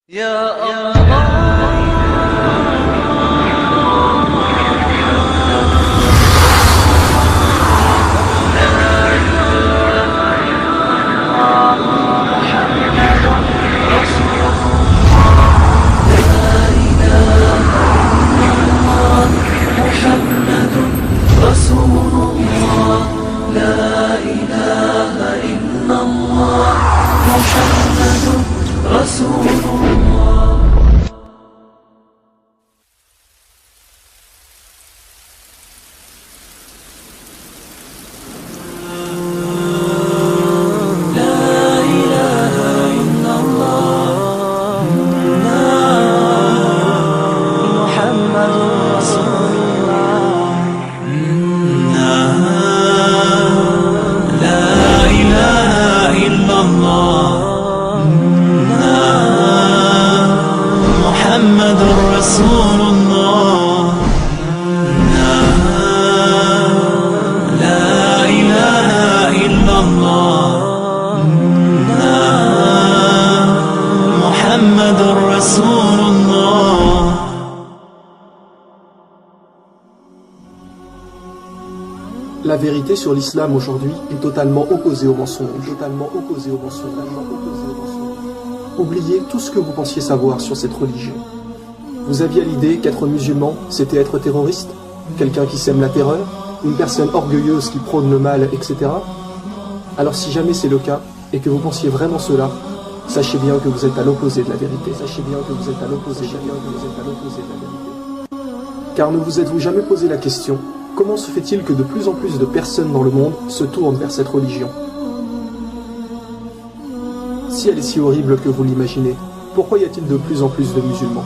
يا الله رسول الله لا إله إلا الله محمد رسول الله. محمد رسول الله لا إله إلا الله محمد رسول الله. La vérité sur l'islam aujourd'hui est totalement opposée au mensonge. Oubliez tout ce que vous pensiez savoir sur cette religion. Vous aviez l'idée qu'être musulman, c'était être terroriste, quelqu'un qui sème la terreur, une personne orgueilleuse qui prône le mal, etc. Alors si jamais c'est le cas, et que vous pensiez vraiment cela, sachez bien que vous êtes à l'opposé de la vérité. Car ne vous êtes-vous jamais posé la question, comment se fait-il que de plus en plus de personnes dans le monde se tournent vers cette religion? Si elle est si horrible que vous l'imaginez, pourquoi y a-t-il de plus en plus de musulmans?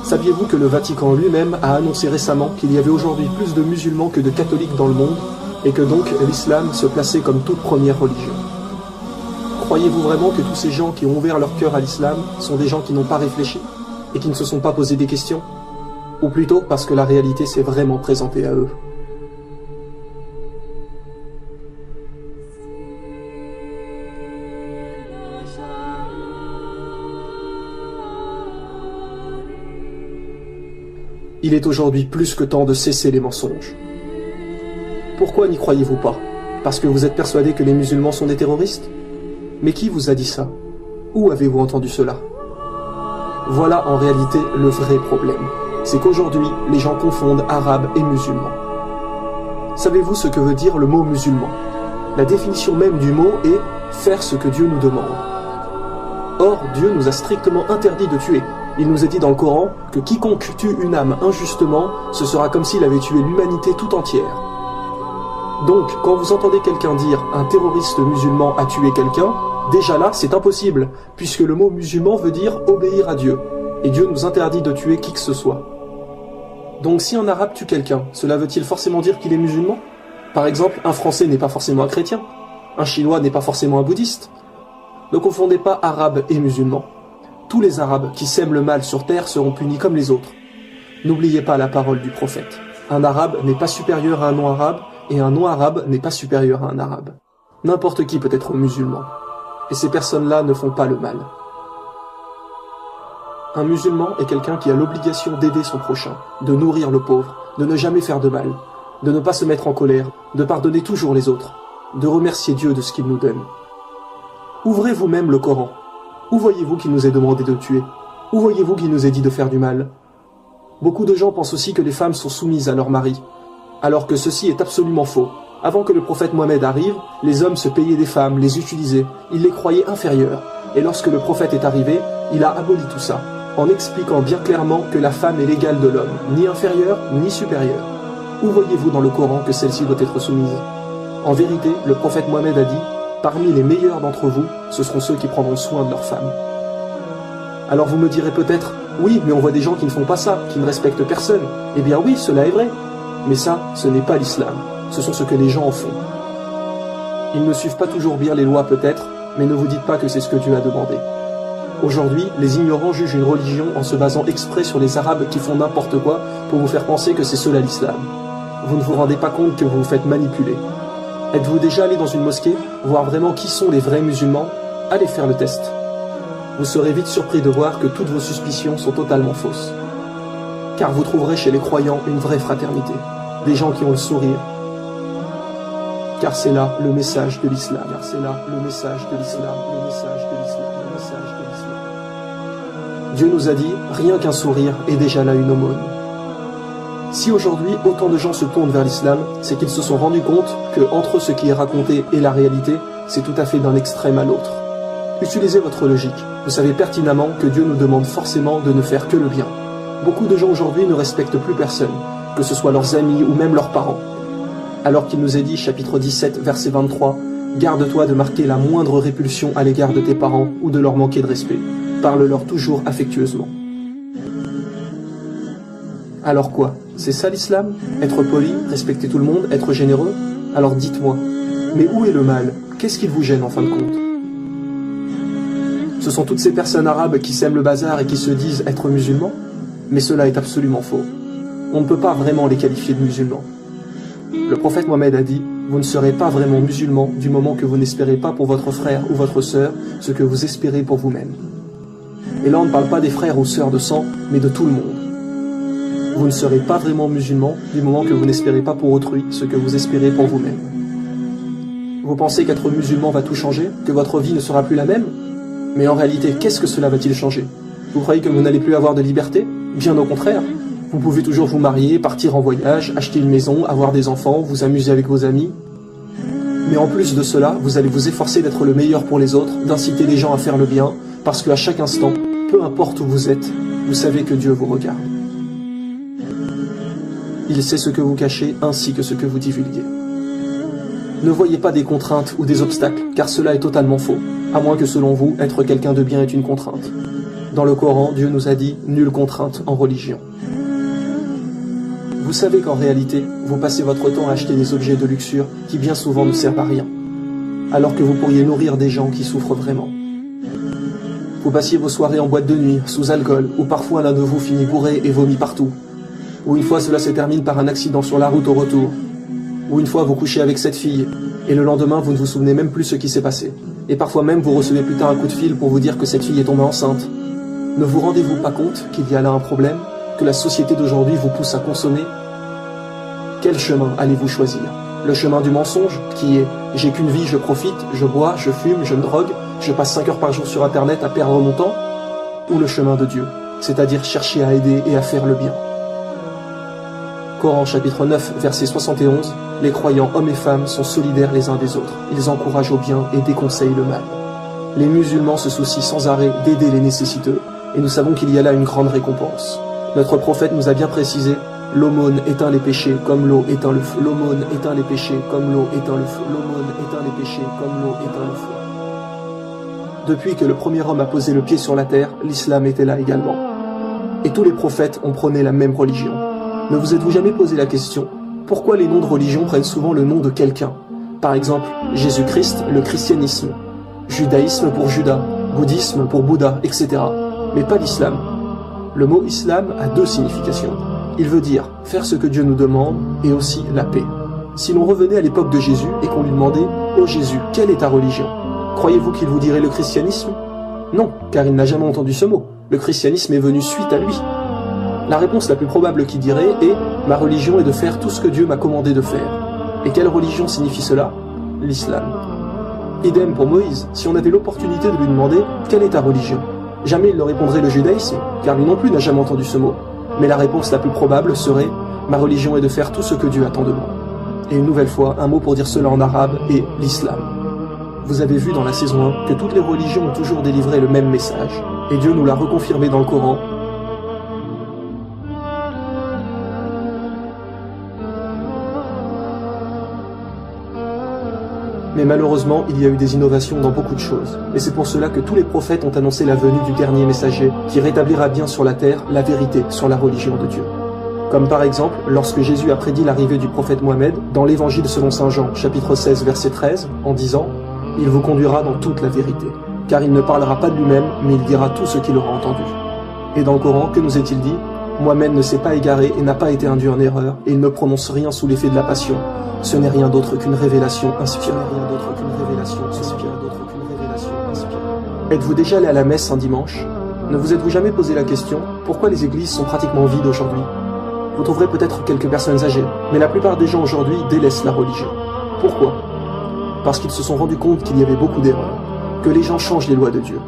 Saviez-vous que le Vatican lui-même a annoncé récemment qu'il y avait aujourd'hui plus de musulmans que de catholiques dans le monde, et que donc l'islam se plaçait comme toute première religion? Croyez-vous vraiment que tous ces gens qui ont ouvert leur cœur à l'islam sont des gens qui n'ont pas réfléchi, et qui ne se sont pas posé des questions? Ou plutôt parce que la réalité s'est vraiment présentée à eux? Il est aujourd'hui plus que temps de cesser les mensonges. Pourquoi n'y croyez-vous pas? Parce que vous êtes persuadé que les musulmans sont des terroristes? Mais qui vous a dit ça? Où avez-vous entendu cela? Voilà en réalité le vrai problème. C'est qu'aujourd'hui, les gens confondent arabe et musulman. Savez-vous ce que veut dire le mot musulman? La définition même du mot est « faire ce que Dieu nous demande ». Or, Dieu nous a strictement interdit de tuer. Il nous a dit dans le Coran que quiconque tue une âme injustement, ce sera comme s'il avait tué l'humanité tout entière. Donc, quand vous entendez quelqu'un dire « un terroriste musulman a tué quelqu'un », déjà là, c'est impossible, puisque le mot musulman veut dire « obéir à Dieu », et Dieu nous interdit de tuer qui que ce soit. Donc si un arabe tue quelqu'un, cela veut-il forcément dire qu'il est musulman? Par exemple, un français n'est pas forcément un chrétien, un chinois n'est pas forcément un bouddhiste. Ne confondez pas arabe et musulman. Tous les arabes qui sèment le mal sur terre seront punis comme les autres. N'oubliez pas la parole du prophète. Un arabe n'est pas supérieur à un non-arabe, et un non-arabe n'est pas supérieur à un arabe. N'importe qui peut être musulman. Et ces personnes-là ne font pas le mal. Un musulman est quelqu'un qui a l'obligation d'aider son prochain, de nourrir le pauvre, de ne jamais faire de mal, de ne pas se mettre en colère, de pardonner toujours les autres, de remercier Dieu de ce qu'il nous donne. Ouvrez vous-même le Coran. Où voyez-vous qu'il nous est demandé de tuer? Où voyez-vous qu'il nous est dit de faire du mal? Beaucoup de gens pensent aussi que les femmes sont soumises à leur mari, alors que ceci est absolument faux. Avant que le prophète Mohammed arrive, les hommes se payaient des femmes, les utilisaient, ils les croyaient inférieures. Et lorsque le prophète est arrivé, il a aboli tout ça, en expliquant bien clairement que la femme est l'égale de l'homme, ni inférieure, ni supérieure. Où voyez-vous dans le Coran que celle-ci doit être soumise? En vérité, le prophète Mohammed a dit « Parmi les meilleurs d'entre vous, ce seront ceux qui prendront soin de leurs femmes. » Alors vous me direz peut-être « Oui, mais on voit des gens qui ne font pas ça, qui ne respectent personne. » Eh bien oui, cela est vrai. Mais ça, ce n'est pas l'islam. Ce sont ce que les gens en font. Ils ne suivent pas toujours bien les lois peut-être, mais ne vous dites pas que c'est ce que Dieu a demandé. Aujourd'hui, les ignorants jugent une religion en se basant exprès sur les arabes qui font n'importe quoi pour vous faire penser que c'est cela l'islam. Vous ne vous rendez pas compte que vous vous faites manipuler. Êtes-vous déjà allé dans une mosquée, voir vraiment qui sont les vrais musulmans? Allez faire le test. vous serez vite surpris de voir que toutes vos suspicions sont totalement fausses. Car vous trouverez chez les croyants une vraie fraternité, des gens qui ont le sourire. Car c'est là le message de l'islam. Car c'est là le message de l'islam. Le message de l'islam. Le message de l'islam. Dieu nous a dit, rien qu'un sourire est déjà là une aumône. Si aujourd'hui autant de gens se tournent vers l'islam, c'est qu'ils se sont rendus compte que entre ce qui est raconté et la réalité, c'est tout à fait d'un extrême à l'autre. Utilisez votre logique. Vous savez pertinemment que Dieu nous demande forcément de ne faire que le bien. Beaucoup de gens aujourd'hui ne respectent plus personne, que ce soit leurs amis ou même leurs parents. Alors qu'il nous est dit, chapitre 17, verset 23, « Garde-toi de marquer la moindre répulsion à l'égard de tes parents ou de leur manquer de respect. Parle-leur toujours affectueusement. » Alors quoi? C'est ça l'islam? Être poli, respecter tout le monde, être généreux? Alors dites-moi, mais où est le mal? Qu'est-ce qui vous gêne en fin de compte? Ce sont toutes ces personnes arabes qui sèment le bazar et qui se disent être musulmans? Mais cela est absolument faux. On ne peut pas vraiment les qualifier de musulmans. Le prophète Mohammed a dit, vous ne serez pas vraiment musulman du moment que vous n'espérez pas pour votre frère ou votre sœur ce que vous espérez pour vous-même. Et là on ne parle pas des frères ou sœurs de sang, mais de tout le monde. Vous ne serez pas vraiment musulman du moment que vous n'espérez pas pour autrui ce que vous espérez pour vous-même. Vous pensez qu'être musulman va tout changer? Que votre vie ne sera plus la même? Mais en réalité, qu'est-ce que cela va-t-il changer? Vous croyez que vous n'allez plus avoir de liberté? Bien au contraire. Vous pouvez toujours vous marier, partir en voyage, acheter une maison, avoir des enfants, vous amuser avec vos amis. Mais en plus de cela, vous allez vous efforcer d'être le meilleur pour les autres, d'inciter les gens à faire le bien, parce qu'à chaque instant, peu importe où vous êtes, vous savez que Dieu vous regarde. Il sait ce que vous cachez ainsi que ce que vous divulguez. Ne voyez pas des contraintes ou des obstacles, car cela est totalement faux, à moins que selon vous, être quelqu'un de bien est une contrainte. Dans le Coran, Dieu nous a dit « nulle contrainte en religion ». Vous savez qu'en réalité, vous passez votre temps à acheter des objets de luxure qui bien souvent ne servent à rien, alors que vous pourriez nourrir des gens qui souffrent vraiment. Vous passiez vos soirées en boîte de nuit, sous alcool, ou parfois l'un de vous finit bourré et vomit partout. Ou une fois cela se termine par un accident sur la route au retour. Ou une fois vous couchez avec cette fille, et le lendemain vous ne vous souvenez même plus ce qui s'est passé. Et parfois même vous recevez plus tard un coup de fil pour vous dire que cette fille est tombée enceinte. Ne vous rendez-vous pas compte qu'il y a là un problème, que la société d'aujourd'hui vous pousse à consommer? Quel chemin allez-vous choisir? Le chemin du mensonge, qui est « j'ai qu'une vie, je profite, je bois, je fume, je me drogue, je passe 5 heures par jour sur internet à perdre mon temps » ou le chemin de Dieu, c'est-à-dire chercher à aider et à faire le bien? Coran chapitre 9, verset 71, les croyants hommes et femmes sont solidaires les uns des autres, ils encouragent au bien et déconseillent le mal. Les musulmans se soucient sans arrêt d'aider les nécessiteux, et nous savons qu'il y a là une grande récompense. Notre prophète nous a bien précisé, l'aumône éteint les péchés comme l'eau éteint le feu. L'aumône éteint les péchés comme l'eau éteint le feu. L'aumône éteint les péchés comme l'eau éteint le feu. Depuis que le premier homme a posé le pied sur la terre, l'islam était là également. Et tous les prophètes ont prôné la même religion. Ne vous êtes-vous jamais posé la question, pourquoi les noms de religion prennent souvent le nom de quelqu'un? Par exemple, Jésus-Christ, le christianisme, judaïsme pour Judas, bouddhisme pour Bouddha, etc. Mais pas l'islam. Le mot islam a deux significations. Il veut dire faire ce que Dieu nous demande et aussi la paix. Si l'on revenait à l'époque de Jésus et qu'on lui demandait « Ô Jésus, quelle est ta religion ?» Croyez-vous qu'il vous dirait le christianisme? Non, car il n'a jamais entendu ce mot. Le christianisme est venu suite à lui. La réponse la plus probable qu'il dirait est « Ma religion est de faire tout ce que Dieu m'a commandé de faire ». Et quelle religion signifie cela? L'islam. Idem pour Moïse, si on avait l'opportunité de lui demander « Quelle est ta religion ?» Jamais il ne répondrait le judaïsme, car lui non plus n'a jamais entendu ce mot. Mais la réponse la plus probable serait « Ma religion est de faire tout ce que Dieu attend de moi ». Et une nouvelle fois, un mot pour dire cela en arabe est l'islam. Vous avez vu dans la saison 1 que toutes les religions ont toujours délivré le même message. Et Dieu nous l'a reconfirmé dans le Coran. Mais malheureusement, il y a eu des innovations dans beaucoup de choses. Et c'est pour cela que tous les prophètes ont annoncé la venue du dernier messager, qui rétablira bien sur la terre la vérité sur la religion de Dieu. Comme par exemple, lorsque Jésus a prédit l'arrivée du prophète Mohammed, dans l'évangile selon saint Jean, chapitre 16, verset 13, en disant « Il vous conduira dans toute la vérité, car il ne parlera pas de lui-même, mais il dira tout ce qu'il aura entendu. » Et dans le Coran, que nous est-il dit? Mohammed ne s'est pas égaré et n'a pas été induit en erreur, et il ne prononce rien sous l'effet de la passion. Ce n'est rien d'autre qu'une révélation inspirée. Êtes-vous déjà allé à la messe un dimanche? Ne vous êtes-vous jamais posé la question pourquoi les églises sont pratiquement vides aujourd'hui? Vous trouverez peut-être quelques personnes âgées, mais la plupart des gens aujourd'hui délaissent la religion. Pourquoi? Parce qu'ils se sont rendus compte qu'il y avait beaucoup d'erreurs, que les gens changent les lois de Dieu.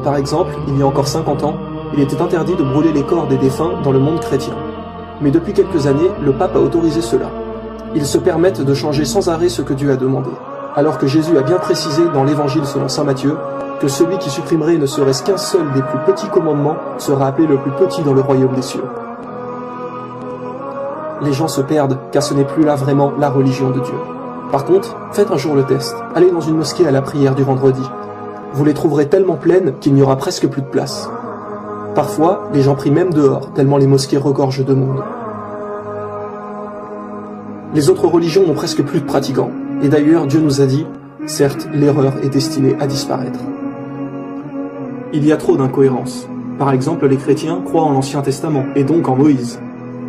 Par exemple, il y a encore 50 ans, il était interdit de brûler les corps des défunts dans le monde chrétien. Mais depuis quelques années, le pape a autorisé cela. Ils se permettent de changer sans arrêt ce que Dieu a demandé, alors que Jésus a bien précisé dans l'évangile selon saint Matthieu que celui qui supprimerait ne serait-ce qu'un seul des plus petits commandements sera appelé le plus petit dans le royaume des cieux. Les gens se perdent car ce n'est plus là vraiment la religion de Dieu. Par contre, faites un jour le test. Allez dans une mosquée à la prière du vendredi. Vous les trouverez tellement pleines qu'il n'y aura presque plus de place. Parfois, les gens prient même dehors, tellement les mosquées regorgent de monde. Les autres religions n'ont presque plus de pratiquants. Et d'ailleurs, Dieu nous a dit, certes, l'erreur est destinée à disparaître. Il y a trop d'incohérences. Par exemple, les chrétiens croient en l'Ancien Testament, et donc en Moïse.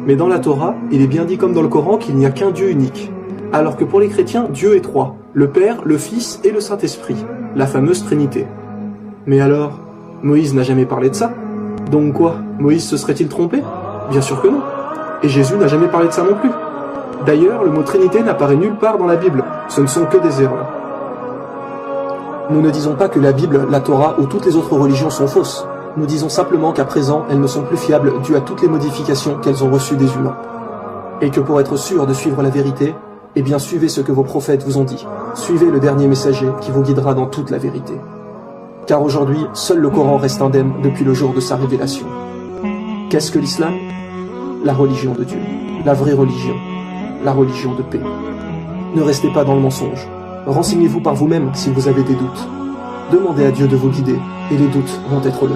Mais dans la Torah, il est bien dit comme dans le Coran qu'il n'y a qu'un Dieu unique. Alors que pour les chrétiens, Dieu est trois, le Père, le Fils et le Saint-Esprit, la fameuse Trinité. Mais alors, Moïse n'a jamais parlé de ça? Donc quoi, Moïse se serait-il trompé? Bien sûr que non. Et Jésus n'a jamais parlé de ça non plus. D'ailleurs, le mot Trinité n'apparaît nulle part dans la Bible, ce ne sont que des erreurs. Nous ne disons pas que la Bible, la Torah ou toutes les autres religions sont fausses. Nous disons simplement qu'à présent, elles ne sont plus fiables dues à toutes les modifications qu'elles ont reçues des humains. Et que pour être sûr de suivre la vérité, eh bien suivez ce que vos prophètes vous ont dit. Suivez le dernier messager qui vous guidera dans toute la vérité. Car aujourd'hui, seul le Coran reste indemne depuis le jour de sa révélation. Qu'est-ce que l'islam? La religion de Dieu, la vraie religion, la religion de paix. Ne restez pas dans le mensonge. Renseignez-vous par vous-même si vous avez des doutes. Demandez à Dieu de vous guider, et les doutes vont être levés.